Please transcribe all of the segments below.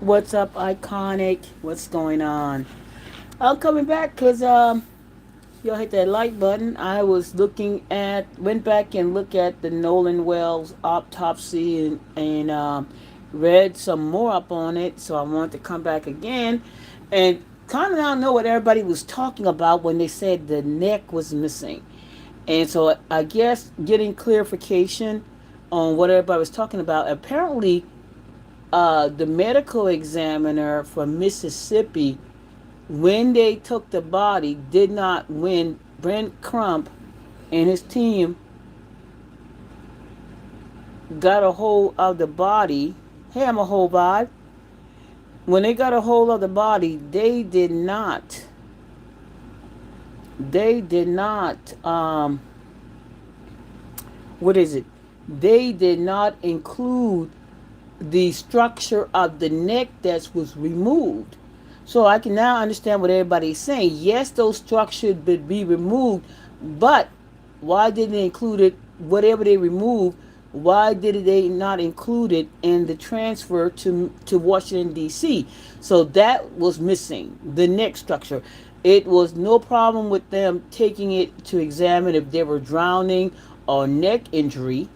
What's up, Iconic? What's going on? I'm coming back because y'all hit that like button. I was went back and looked at the Nolan Wells autopsy and read some more up on it. So I wanted to come back again and kind of now know what everybody was talking about when they said the neck was missing. And so I guess getting clarification on what everybody was talking about. Apparently, the medical examiner from Mississippi, when they took the body, did not, when Brent Crump and his team got a hold of the body. Hey, I'm a whole vibe. When they got a hold of the body, they did not, what is it? They did not include the structure of the neck that was removed. So I can now understand what everybody's saying. Yes, those structures should be removed, but why didn't they include it? Whatever they removed, why did they not include it in the transfer to Washington D.C.? So that was missing the neck structure. It was no problem with them taking it to examine if they were drowning or neck injury,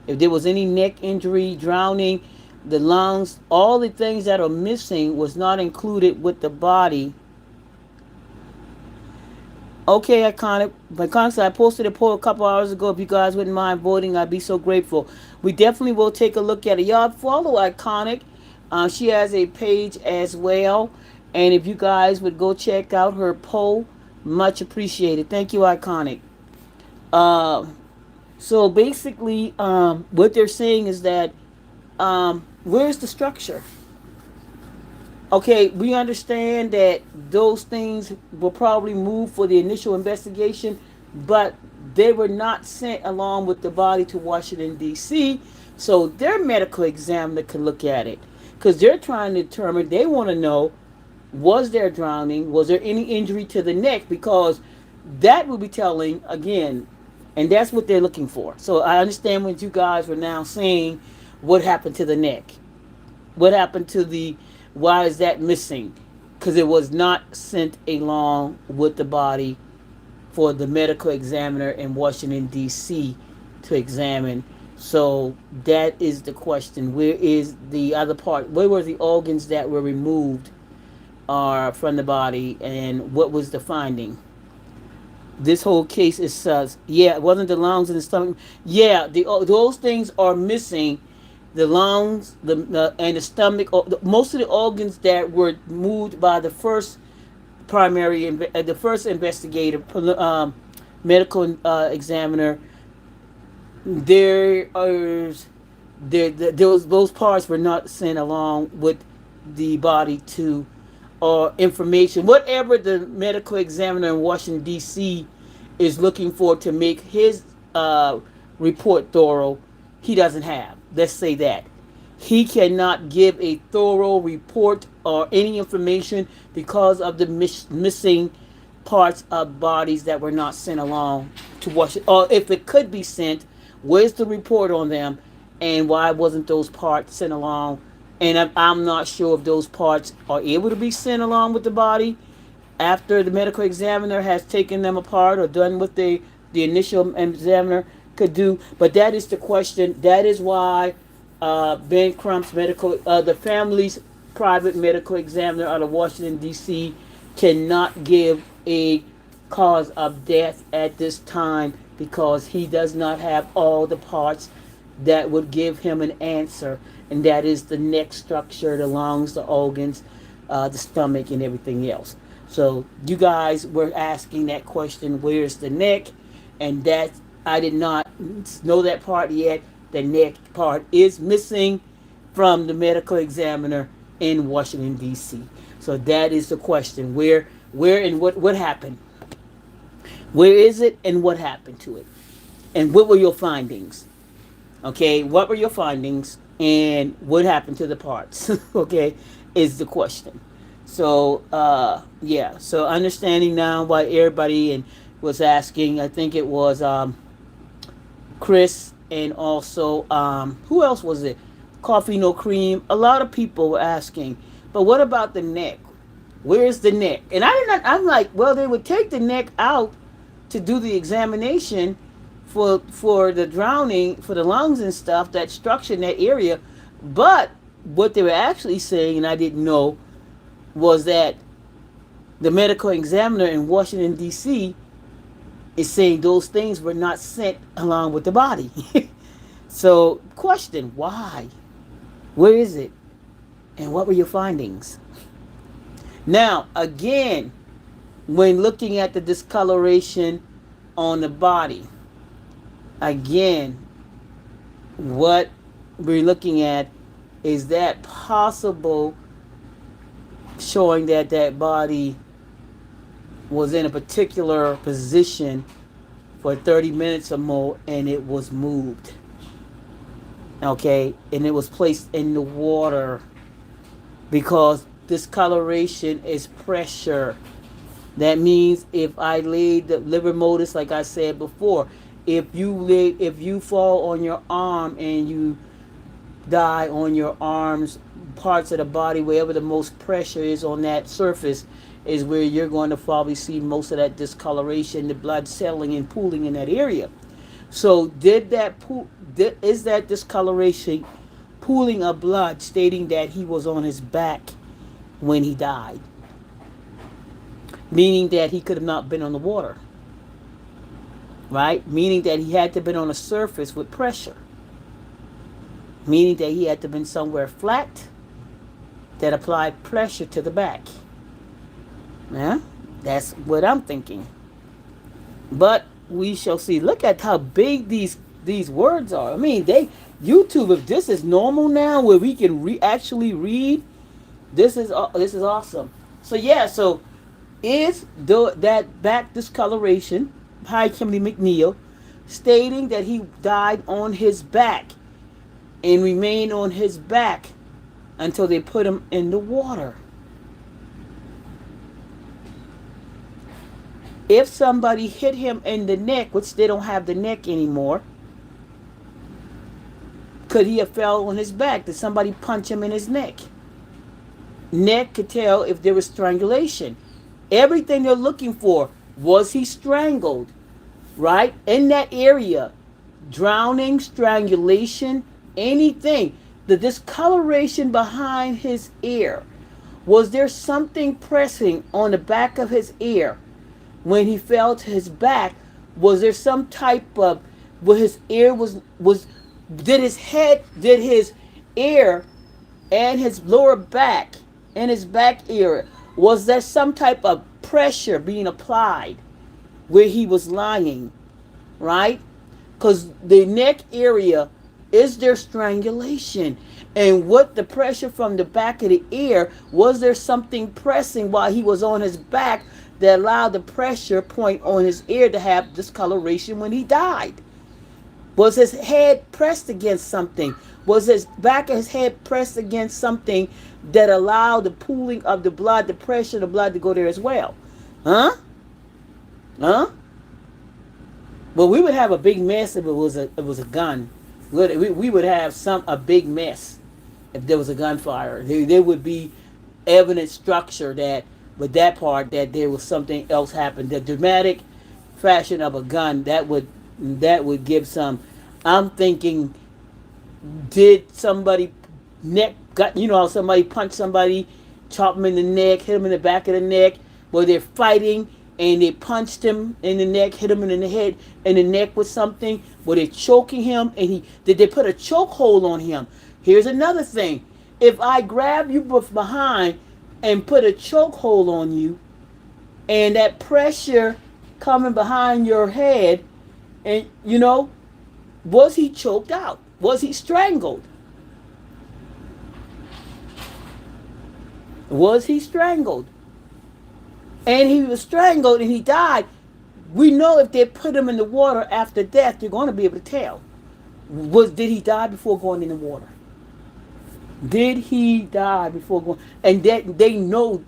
if there was any neck injury, drowning, the lungs, all the things that are missing was not included with the body. Okay, iconic. But constantly, I posted a poll a couple hours ago. If you guys wouldn't mind voting, I'd be so grateful. We definitely will take a look at it. Y'all follow iconic. She has a page as well, and if you guys would go check out her poll, much appreciated. Thank you, iconic. Uh, so basically, what they're saying is that where's the structure? Okay, we understand that those things were probably moved for the initial investigation, but they were not sent along with the body to Washington, D.C., so their medical examiner can look at it. Because they're trying to determine, they want to know, was there drowning? Was there any injury to the neck? Because that will be telling, again, and that's what they're looking for. So I understand what you guys were now saying, what happened to the neck? What happened to the, why is that missing? Because it was not sent along with the body for the medical examiner in Washington, D.C. to examine. So that is the question. Where is the other part? Where were the organs that were removed from the body, and what was the finding? This whole case is yeah, it wasn't the lungs and the stomach. Yeah, those things are missing. The lungs, the and the stomach. Most of the organs that were moved by the first the first investigator, medical examiner. There are those parts were not sent along with the body to, or information, whatever the medical examiner in Washington D.C. is looking for to make his report thorough. He doesn't have. Let's say that he cannot give a thorough report or any information because of the missing parts of bodies that were not sent along to Washington. Or if it could be sent, where's the report on them, and why wasn't those parts sent along? And I'm not sure if those parts are able to be sent along with the body after the medical examiner has taken them apart or done what the initial examiner could do. But that is the question. That is why Ben Crump's the family's private medical examiner out of Washington, D.C., cannot give a cause of death at this time, because he does not have all the parts that would give him an answer, and that is the neck structure, the lungs, the organs, the stomach, and everything else. So you guys were asking that question, where's the neck? And that, I did not know that part yet. The neck part is missing from the medical examiner in Washington, D.C. So that is the question. Where and what happened? Where is it and what happened to it? And what were your findings? Okay, what were your findings and what happened to the parts? Okay, is the question. So yeah, so understanding now why everybody and was asking. I think it was Chris, and also who else was it? Coffee no cream. A lot of people were asking, but what about the neck? Where's the neck? And I did not. I'm like, well, they would take the neck out to do the examination for the drowning, for the lungs and stuff, that structure in that area. But what they were actually saying, and I didn't know, was that the medical examiner in Washington D.C. is saying those things were not sent along with the body. So, question: why? Where is it? And what were your findings? Now, again, when looking at the discoloration on the body, again, what we're looking at is that possible showing that that body was in a particular position for 30 minutes or more and it was moved. Okay, and it was placed in the water because discoloration is pressure. That means if I laid the livor mortis, like I said before, if you fall on your arm and you die on your arms, parts of the body, wherever the most pressure is on that surface, is where you're going to probably see most of that discoloration, the blood settling and pooling in that area. So is that discoloration pooling of blood stating that he was on his back when he died? Meaning that he could have not been on the water. Right? Meaning that he had to have been on a surface with pressure. Meaning that he had to have been somewhere flat that applied pressure to the back. Yeah? That's what I'm thinking. But we shall see. Look at how big these words are. I mean, YouTube. If this is normal now, where we can actually read, this is awesome. So yeah. So is that back discoloration? Hi, Kimberly McNeil, stating that he died on his back and remained on his back until they put him in the water. If somebody hit him in the neck, which they don't have the neck anymore, could he have fell on his back? Did somebody punch him in his neck? Neck could tell if there was strangulation. Everything they're looking for, was he strangled? Right? In that area, drowning, strangulation, anything. The discoloration behind his ear. Was there something pressing on the back of his ear? When he fell to his back, was there some type of, where his ear did his ear and his lower back and his back ear, was there some type of pressure being applied where he was lying, right? Because the neck area, is there strangulation? And what the pressure from the back of the ear, was there something pressing while he was on his back that allowed the pressure point on his ear to have discoloration when he died? Was his head pressed against something? Was his back of his head pressed against something that allowed the pooling of the blood, the pressure of the blood to go there as well? Huh? Huh? Well, we would have a big mess if it was a gun. We would have a big mess if there was a gunfire. There would be evidence structure that, with that part, that there was something else happened. The dramatic fashion of a gun, that would give some. I'm thinking, did somebody how somebody punched somebody, chop him in the neck, hit him in the back of the neck, where they're fighting and they punched him in the neck, hit him in the head and the neck with something, were they choking him, and did they put a chokehold on him? Here's another thing. If I grab you behind and put a chokehold on you, and that pressure coming behind your head, and was he choked out? Was he strangled? Was he strangled? And he was strangled and he died. We know if they put him in the water after death, you're going to be able to tell. Did he die before going in the water? Did he die before going? And that they know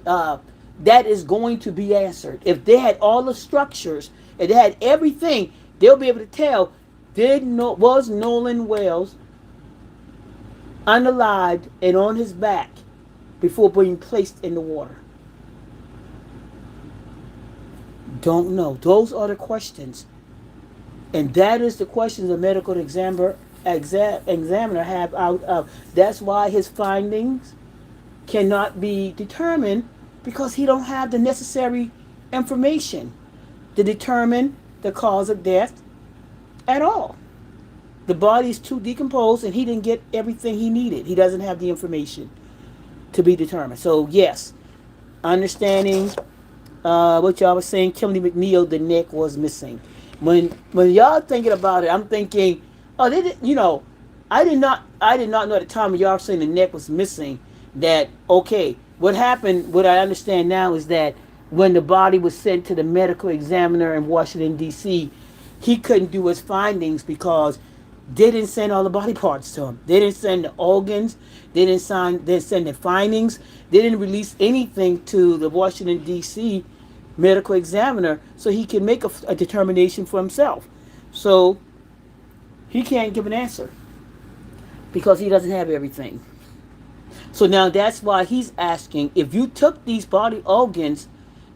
that is going to be answered. If they had all the structures, if they had everything, they'll be able to tell. Was Nolan Wells unalived and on his back before being placed in the water? Don't know. Those are the questions. And that is the questions the medical examiner have out of. That's why his findings cannot be determined, because he don't have the necessary information to determine the cause of death at all. The body is too decomposed and he didn't get everything he needed. He doesn't have the information to be determined. So yes, understanding what y'all was saying, Kimberly McNeil, the neck was missing. When y'all thinking about it, I'm thinking, oh, they did, I did not know at the time when y'all were saying the neck was missing that, okay, what happened, what I understand now is that when the body was sent to the medical examiner in Washington D.C., he couldn't do his findings because they didn't send all the body parts to him. They didn't send the organs. They didn't send the findings. They didn't release anything to the Washington D.C. medical examiner so he can make a determination for himself. So he can't give an answer because he doesn't have everything. So now that's why he's asking, if you took these body organs,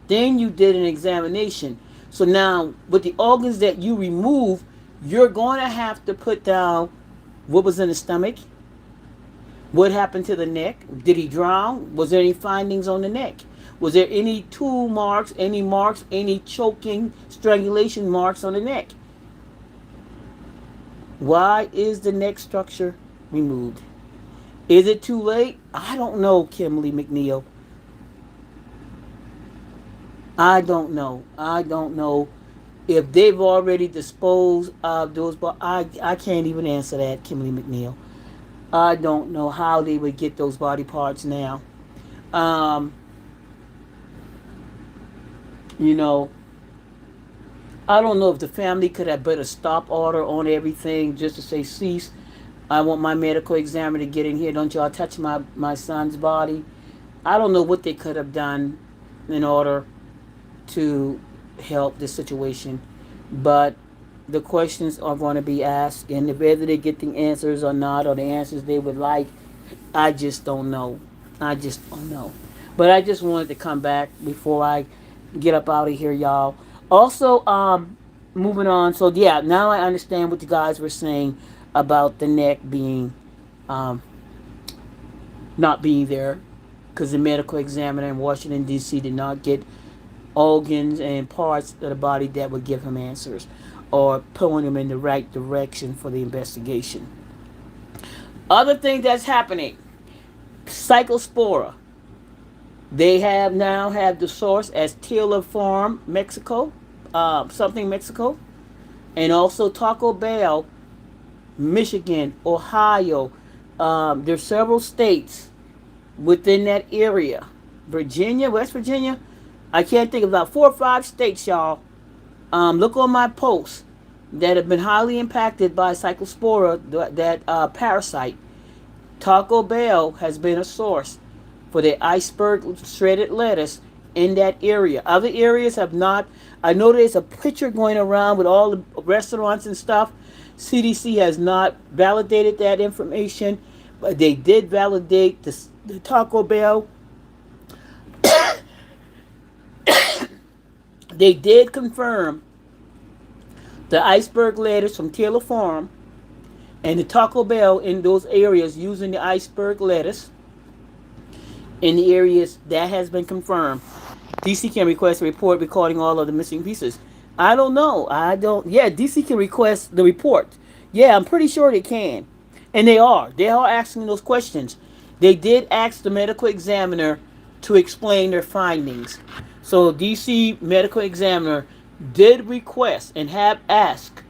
then you did an examination. So now with the organs that you remove, you're going to have to put down what was in the stomach, what happened to the neck, did he drown, was there any findings on the neck, was there any tool marks, any choking, strangulation marks on the neck. Why is the neck structure removed? Is it too late? I don't know, Kimberly McNeil. I don't know. I don't know if they've already disposed of those. But I can't even answer that, Kimberly McNeil. I don't know how they would get those body parts now. Um, you know, I don't know if the family could have put a stop order on everything just to say, cease. I want my medical examiner to get in here. Don't y'all touch my son's body. I don't know what they could have done in order to help the situation. But the questions are going to be asked, and if whether they get the answers or not, or the answers they would like, I just don't know. I just don't know. But I just wanted to come back before I get up out of here, y'all. Also, moving on. So yeah, now I understand what you guys were saying about the neck being um, not being there because the medical examiner in Washington D.C. did not get organs and parts of the body that would give him answers or pulling him in the right direction for the investigation. Other thing that's happening, Cyclospora. They have now have the source as Taylor Farm, Mexico, something Mexico, and also Taco Bell, Michigan, Ohio. There's several states within that area. Virginia, West Virginia. I can't think of about 4 or 5 states, y'all. Look on my posts that have been highly impacted by Cyclospora, that parasite. Taco Bell has been a source for the iceberg shredded lettuce in that area. Other areas have not. I know there's a picture going around with all the restaurants and stuff. CDC has not validated that information, but they did validate the Taco Bell. They did confirm the iceberg lettuce from Taylor Farm and the Taco Bell in those areas using the iceberg lettuce in the areas that has been confirmed. DC can request a report recording all of the missing pieces. I don't know. I don't. Yeah, DC can request the report. Yeah, I'm pretty sure they can. And they are. They are asking those questions. They did ask the medical examiner to explain their findings. So DC medical examiner did request and have asked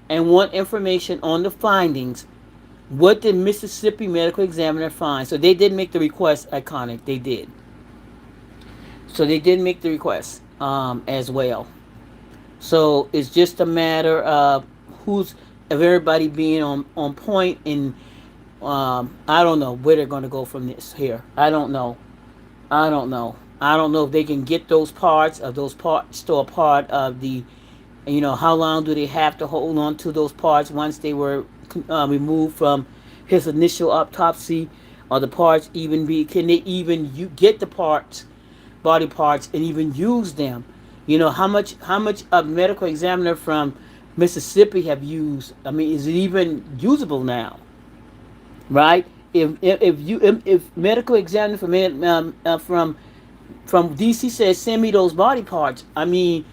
and want information on the findings. What did Mississippi medical examiner find? So they did make the request, iconic. They did. So they did make the request as well. So it's just a matter of everybody being on point, and I don't know where they're going to go from this here. I don't know. I don't know. I don't know if they can get those parts, or those parts still a part of the, how long do they have to hold on to those parts once they were removed from his initial autopsy, or the parts even be, can they even you get the parts, body parts, and even use them? How much a medical examiner from Mississippi have used? I mean, is it even usable now? Right? If medical examiner from DC says send me those body parts, I mean,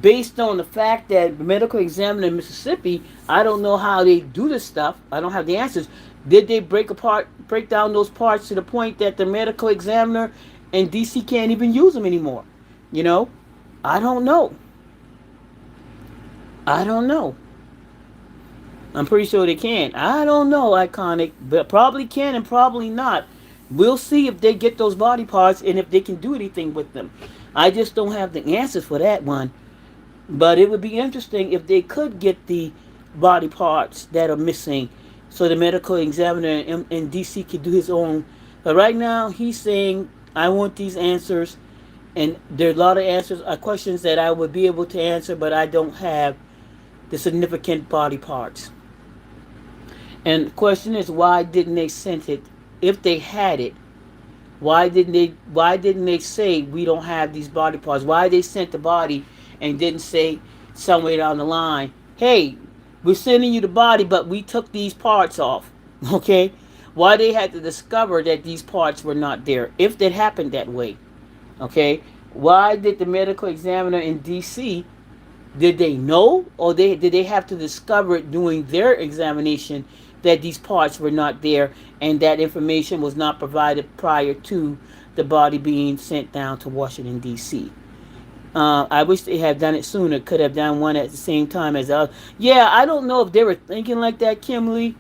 based on the fact that the medical examiner in Mississippi, I don't know how they do this stuff. I don't have the answers. Did they break down those parts to the point that the medical examiner in DC can't even use them anymore? You know, I don't know. I don't know. I'm pretty sure they can. I don't know, Iconic, but probably can and probably not. We'll see if they get those body parts and if they can do anything with them. I just don't have the answers for that one. But it would be interesting if they could get the body parts that are missing so the medical examiner in DC could do his own. But right now, he's saying, I want these answers. And there are a lot of answers, questions that I would be able to answer, but I don't have the significant body parts. And the question is, why didn't they send it? If they had it, why didn't they say we don't have these body parts? Why they sent the body and didn't say somewhere down the line, hey, we're sending you the body, but we took these parts off. Okay? Why they had to discover that these parts were not there, if that happened that way. Okay? Why did the medical examiner in DC, did they know, or did they have to discover it during their examination that these parts were not there and that information was not provided prior to the body being sent down to Washington, D.C.? I wish they had done it sooner. Could have done one at the same time as the other. Yeah, I don't know if they were thinking like that, Kim,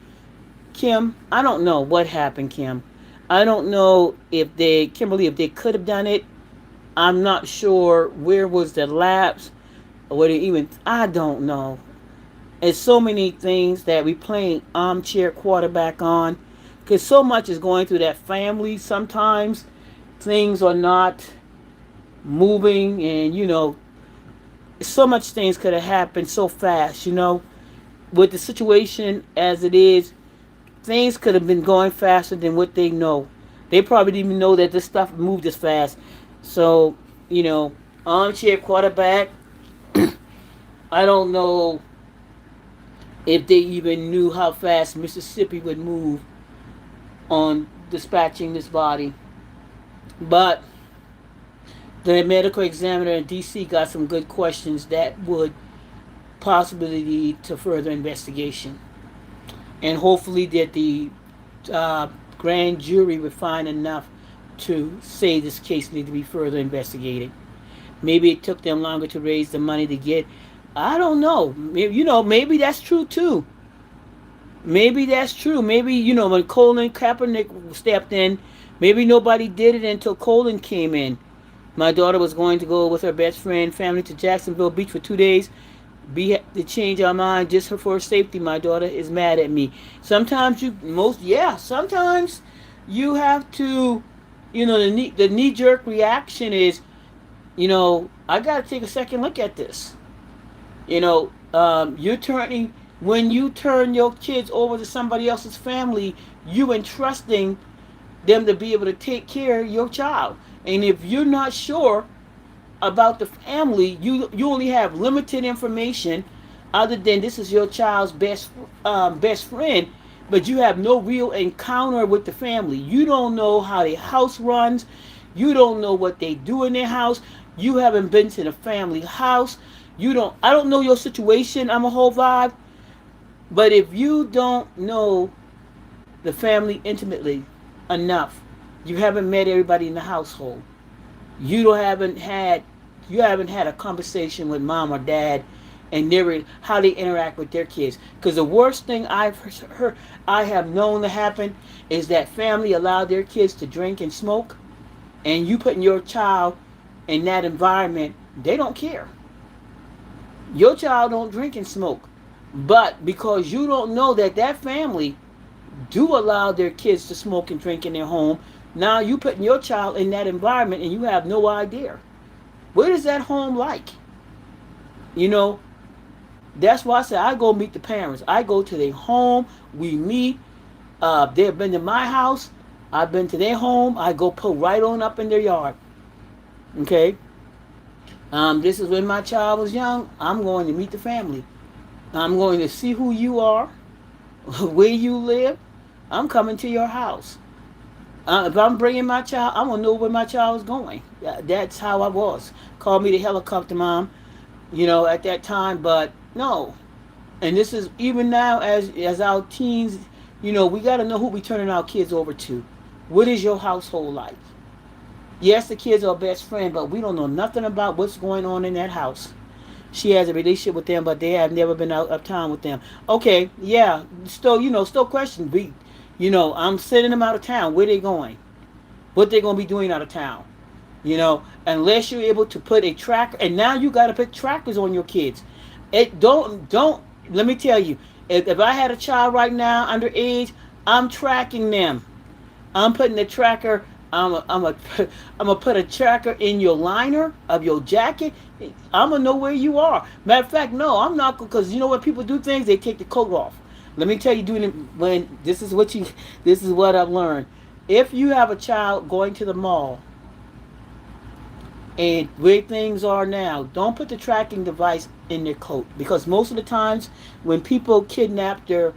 I don't know what happened, Kim. I don't know if Kimberly, if they could have done it. I'm not sure where was the lapse, or what it even, I don't know. It's so many things that we playing armchair quarterback on, because so much is going through that family. Sometimes things are not moving, and so much things could have happened so fast. With the situation as it is, things could have been going faster than what they know. They probably didn't even know that this stuff moved this fast. So, armchair quarterback, I don't know if they even knew how fast Mississippi would move on dispatching this body. But the medical examiner in DC got some good questions that would possibly lead to further investigation. And hopefully that the grand jury would find enough to say this case needs to be further investigated. Maybe it took them longer to raise the money to get. I don't know. Maybe that's true too. Maybe that's true. Maybe, when Colin Kaepernick stepped in, maybe nobody did it until Colin came in. My daughter was going to go with her best friend family to Jacksonville Beach for 2 days. To change our mind just for her safety. My daughter is mad at me. Sometimes sometimes you have to, the knee jerk reaction is, I got to take a second look at this. When you turn your kids over to somebody else's family, you entrusting them to be able to take care of your child. And if you're not sure about the family, you only have limited information, other than this is your child's best friend, but you have no real encounter with the family. You don't know how their house runs. You don't know what they do in their house. You haven't been to the family house. I don't know your situation. I'm a whole vibe. But if you don't know the family intimately enough, you haven't met everybody in the household. You haven't had a conversation with mom or dad and how they interact with their kids. Because the worst thing I have known to happen is that family allow their kids to drink and smoke, and you putting your child in that environment, they don't care. Your child don't drink and smoke, but because you don't know that family do allow their kids to smoke and drink in their home, now you putting your child in that environment and you have no idea. What is that home like? That's why I say I go meet the parents. I go to their home. We meet. They've been to my house. I've been to their home. I go pull right on up in their yard. Okay. This is when my child was young. I'm going to meet the family. I'm going to see who you are, where you live. I'm coming to your house. If I'm bringing my child, I'm gonna know where my child is going. That's how I was. Call me the helicopter mom, at that time. But no, and this is even now as our teens. We got to know who we turning our kids over to. What is your household like? Yes, the kids are best friend, but we don't know nothing about what's going on in that house. She has a relationship with them, but they have never been out of town with them. Okay, yeah, still question. I'm sending them out of town. Where they going? What they gonna be doing out of town? Unless you're able to put a tracker, and now you got to put trackers on your kids. It don't. Let me tell you, if I had a child right now underage, I'm tracking them. I'm putting a tracker. I'm gonna put a tracker in your liner of your jacket. I'm gonna know where you are. Matter of fact, no, I'm not, because you know what people do things. They take the coat off. Let me tell you, doing it when this is what I've learned. If you have a child going to the mall and where things are now, don't put the tracking device in their coat, because most of the times when people kidnap, they're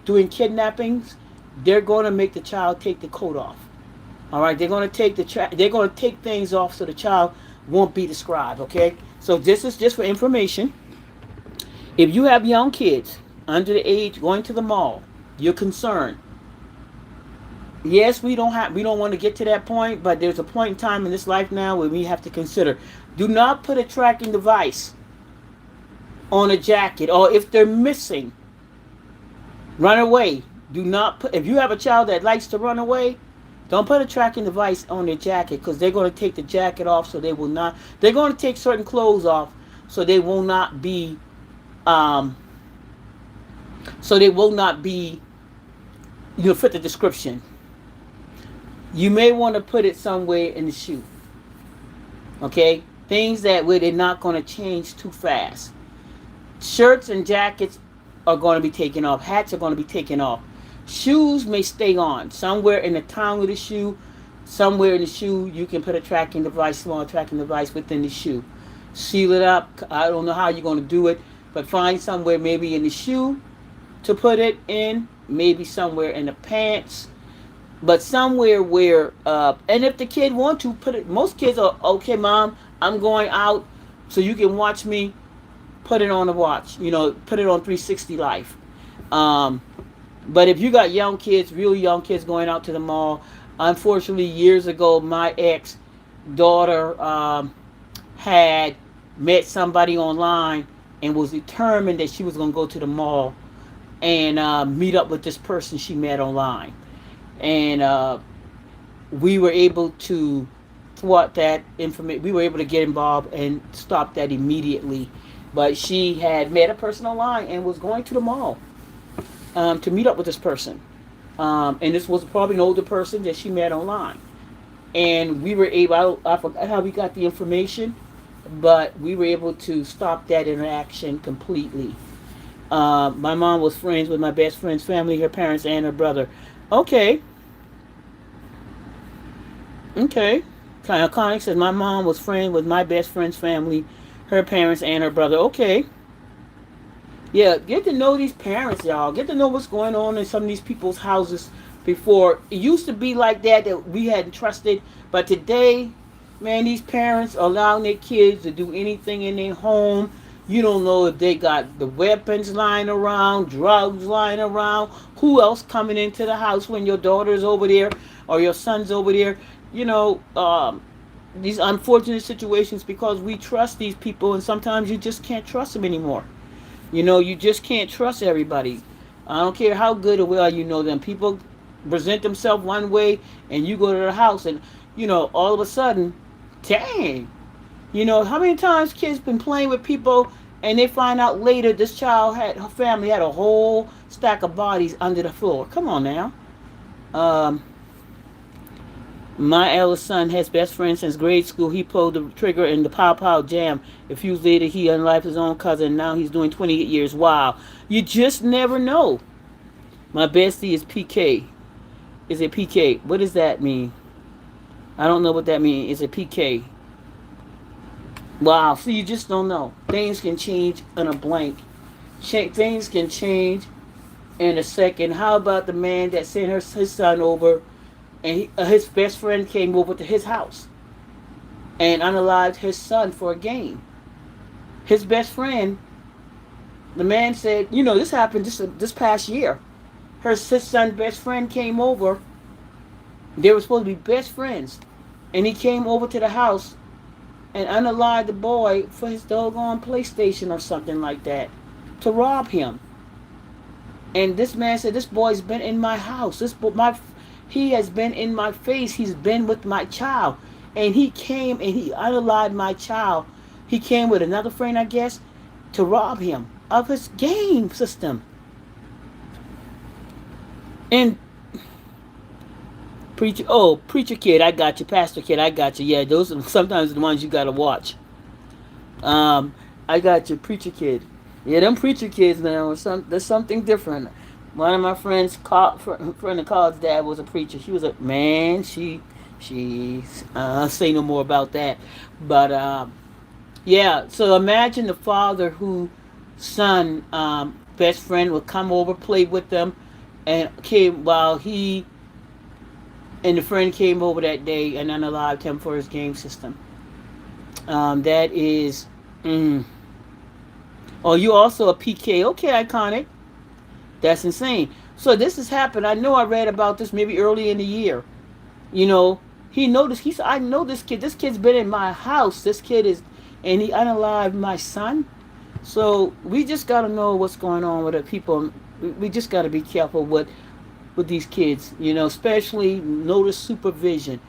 doing kidnappings, they're going to make the child take the coat off. All right, they're going to they're going to take things off so the child won't be described. Okay, so this is just for information. If you have young kids under the age going to the mall, you're concerned. Yes, we don't want to get to that point, but there's a point in time in this life now where we have to consider. Do not put a tracking device on a jacket, or if they're missing, run away. Do not put, if you have a child that likes to run away, don't put a tracking device on their jacket, because they're going to take the jacket off, so they will not. They're going to take certain clothes off, so they will not be. Um, so they will not be. Fit the description. You may want to put it somewhere in the shoe. Okay, things that where they're not going to change too fast. Shirts and jackets are going to be taken off. Hats are going to be taken off. Shoes may stay on. Somewhere in the tongue of the shoe, somewhere in the shoe, you can put a tracking device, small tracking device within the shoe. Seal it up. I don't know how you're going to do it, but find somewhere maybe in the shoe to put it in, maybe somewhere in the pants, but somewhere where, and if the kid want to put it, most kids are, okay, mom, I'm going out so you can watch me, put it on the watch, put it on 360 life. But if you got young kids, really young kids going out to the mall, unfortunately, years ago, my ex daughter had met somebody online and was determined that she was going to go to the mall and meet up with this person she met online. And we were able to thwart that information. We were able to get involved and stop that immediately. But she had met a person online and was going to the mall to meet up with this person. And this was probably an older person that she met online. And we were able, I forgot how we got the information, but we were able to stop that interaction completely. My mom was friends with my best friend's family, her parents, and her brother. Okay. Okay. Connie says my mom was friends with my best friend's family, her parents, and her brother. Okay. Yeah, get to know these parents, y'all. Get to know what's going on in some of these people's houses before. It used to be like that we hadn't trusted. But today, man, these parents are allowing their kids to do anything in their home. You don't know if they got the weapons lying around, drugs lying around. Who else coming into the house when your daughter's over there or your son's over there? These unfortunate situations because we trust these people, and sometimes you just can't trust them anymore. You just can't trust everybody. I don't care how good or well you know them. People present themselves one way, and you go to their house, and all of a sudden, dang. How many times kids been playing with people and they find out later her family had a whole stack of bodies under the floor. Come on now. My eldest son has best friend since grade school. He pulled the trigger in the Pow Pow Jam. A few years later, he unlived his own cousin. Now he's doing 28 years. Wow. You just never know. My bestie is PK. Is it PK? What does that mean? I don't know what that means. Is it PK? Wow. So you just don't know. Things can change in a blank. Things can change in a second. How about the man that sent his son over, and his best friend came over to his house and unalived his son for a game? His best friend, the man said, this happened this past year. His son's best friend came over. They were supposed to be best friends, and he came over to the house and unalived the boy for his doggone PlayStation or something like that, to rob him. And this man said, "This boy's been in my house. He has been in my face. He's been with my child, and he came and he unalived my child. He came with another friend, I guess, to rob him of his game system." And preacher kid, I got you. Pastor kid, I got you. Yeah, those are sometimes the ones you gotta watch. Um, I got you, preacher kid. Yeah, them preacher kids now. There's something different. One of my friends, friend of college dad was a preacher. She was a man. She say no more about that. But yeah. So imagine the father who son best friend would come over, play with them, and came while he and the friend came over that day and unalived him for his game system. That is. Oh, you also a PK? Okay, iconic. That's insane. So this has happened. I know I read about this maybe early in the year. You know, he noticed. He said, "I know this kid. This kid's been in my house. This kid is, and he unalived my son." So we just gotta know what's going on with the people. We just gotta be careful with these kids. Especially notice supervision.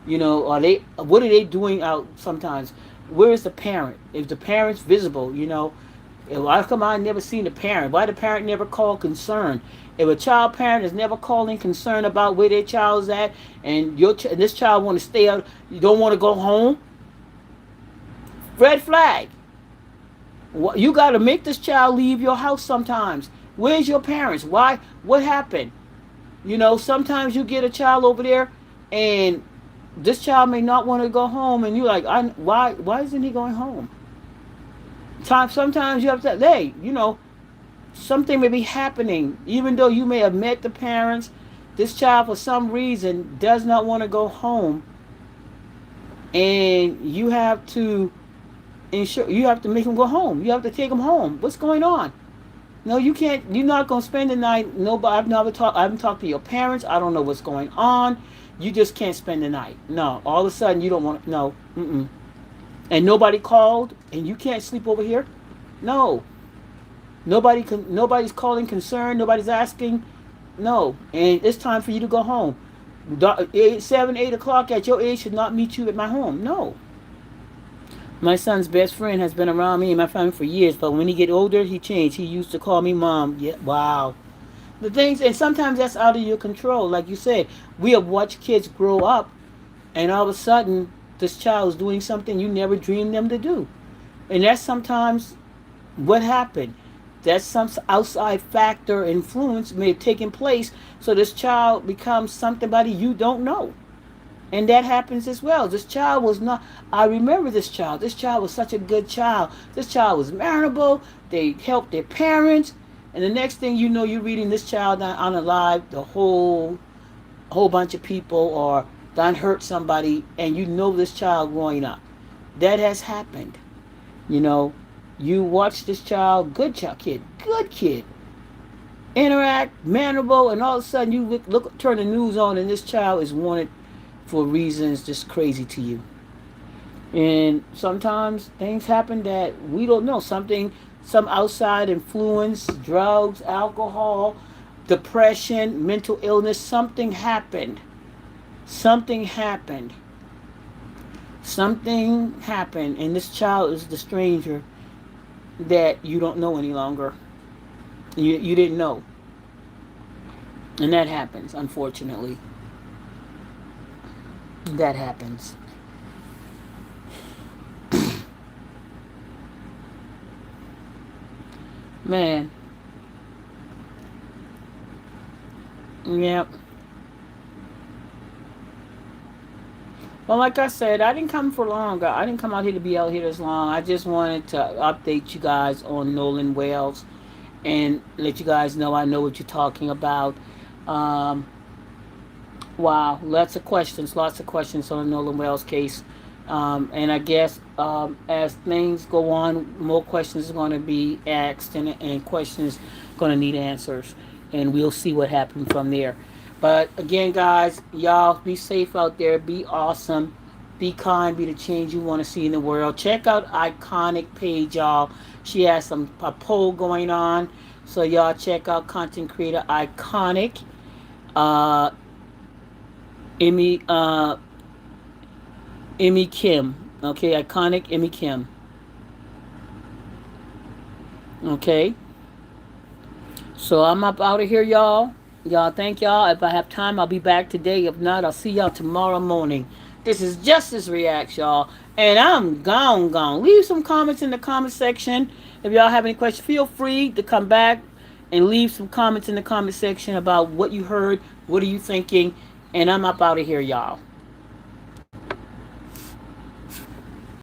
What are they doing out sometimes? Where is the parent? If the parent's visible, why come I never seen the parent? Why the parent never called concern? If a child parent is never calling concern about where their child's at, and this child want to stay out, you don't want to go home, red flag. You got to make this child leave your house sometimes. Where's your parents? Why? What happened? Sometimes you get a child over there, and this child may not want to go home, and you're like, why isn't he going home? Sometimes you have to, hey, something may be happening. Even though you may have met the parents, this child for some reason does not want to go home, and you have to make him go home. You have to take him home. What's going on? No, you can't. You're not gonna spend the night. Nobody. I haven't talked to your parents. I don't know what's going on. You just can't spend the night. No. All of a sudden, you don't want. No. Mm-mm. And nobody called, and you can't sleep over here. No. Nobody's calling concern. Nobody's asking. No. And it's time for you to go home. 7, 8 o'clock at your age should not meet you at my home. No. My son's best friend has been around me and my family for years, but when he get older, he changed. He used to call me mom. Yeah, wow. The things, and sometimes that's out of your control. Like you said, we have watched kids grow up, and all of a sudden, this child is doing something you never dreamed them to do. And that's sometimes what happened. That's some outside factor influence may have taken place, so this child becomes somebody you don't know. And that happens as well. This child was not, I remember this child. This child was such a good child. This child was marriageable. They helped their parents. And the next thing you know, you're reading this child unalive, the whole bunch of people, or done hurt somebody, and you know this child growing up. That has happened. You watch this child, good kid, interact, mannerable, and all of a sudden you turn the news on, and this child is wanted for reasons just crazy to you. And sometimes things happen that we don't know. Some outside influence, drugs, alcohol, depression, mental illness, something happened. Something happened, and this child is the stranger that you don't know any longer. You didn't know. And that happens, unfortunately. That happens. Man. Yep. Well, like I said, I didn't come for long. I didn't come out here to be out here this long. I just wanted to update you guys on Nolan Wales and let you guys know I know what you're talking about. Um, wow, lots of questions on the Nolan Wales case. And I guess as things go on, more questions are going to be asked, and questions going to need answers, and we'll see what happens from there. But again, guys, y'all be safe out there. Be awesome. Be kind. Be the change you want to see in the world. Check out Iconic page, y'all. She has a poll going on, so y'all check out content creator Iconic. Uh, Emmy Emmy Kim. Okay, Iconic Emmy Kim. Okay. So I'm up out of here, y'all. Y'all, thank y'all. If I have time, I'll be back today. If not, I'll see y'all tomorrow morning. This is Justice Reacts, y'all. And I'm gone. Leave some comments in the comment section. If y'all have any questions, feel free to come back and leave some comments in the comment section about what you heard, what are you thinking, and I'm up out of here, y'all.